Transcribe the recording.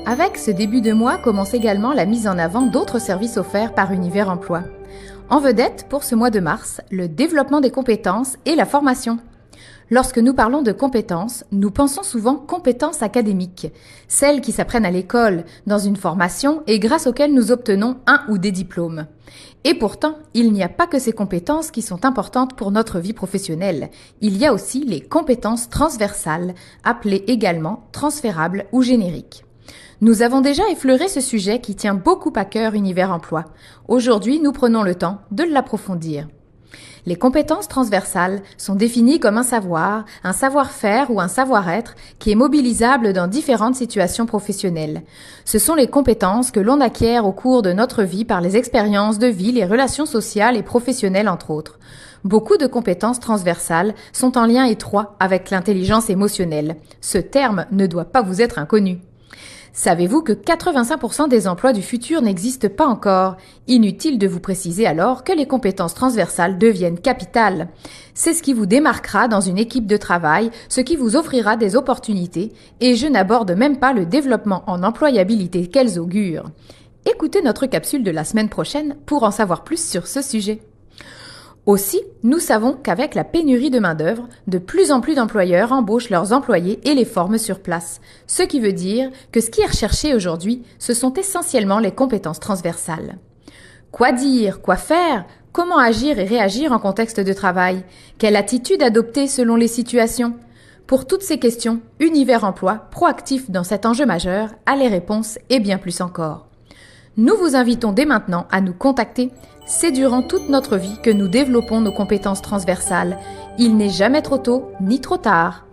Avec ce début de mois commence également la mise en avant d'autres services offerts par Univers Emploi. En vedette, pour ce mois de mars, le développement des compétences et la formation. Lorsque nous parlons de compétences, nous pensons souvent compétences académiques, celles qui s'apprennent à l'école, dans une formation et grâce auxquelles nous obtenons un ou des diplômes. Et pourtant, il n'y a pas que ces compétences qui sont importantes pour notre vie professionnelle. Il y a aussi les compétences transversales, appelées également transférables ou génériques. Nous avons déjà effleuré ce sujet qui tient beaucoup à cœur Univers Emploi. Aujourd'hui, nous prenons le temps de l'approfondir. Les compétences transversales sont définies comme un savoir-faire ou un savoir-être qui est mobilisable dans différentes situations professionnelles. Ce sont les compétences que l'on acquiert au cours de notre vie par les expériences de vie, les relations sociales et professionnelles entre autres. Beaucoup de compétences transversales sont en lien étroit avec l'intelligence émotionnelle. Ce terme ne doit pas vous être inconnu. Savez-vous que 85% des emplois du futur n'existent pas encore? Inutile de vous préciser alors que les compétences transversales deviennent capitales. C'est ce qui vous démarquera dans une équipe de travail, ce qui vous offrira des opportunités, et je n'aborde même pas le développement en employabilité qu'elles augurent. Écoutez notre capsule de la semaine prochaine pour en savoir plus sur ce sujet. Aussi, nous savons qu'avec la pénurie de main-d'œuvre, de plus en plus d'employeurs embauchent leurs employés et les forment sur place. Ce qui veut dire que ce qui est recherché aujourd'hui, ce sont essentiellement les compétences transversales. Quoi dire, quoi faire, comment agir et réagir en contexte de travail, quelle attitude adopter selon les situations? Pour toutes ces questions, Univers Emploi, proactif dans cet enjeu majeur, a les réponses et bien plus encore. Nous vous invitons dès maintenant à nous contacter. C'est durant toute notre vie que nous développons nos compétences transversales. Il n'est jamais trop tôt ni trop tard.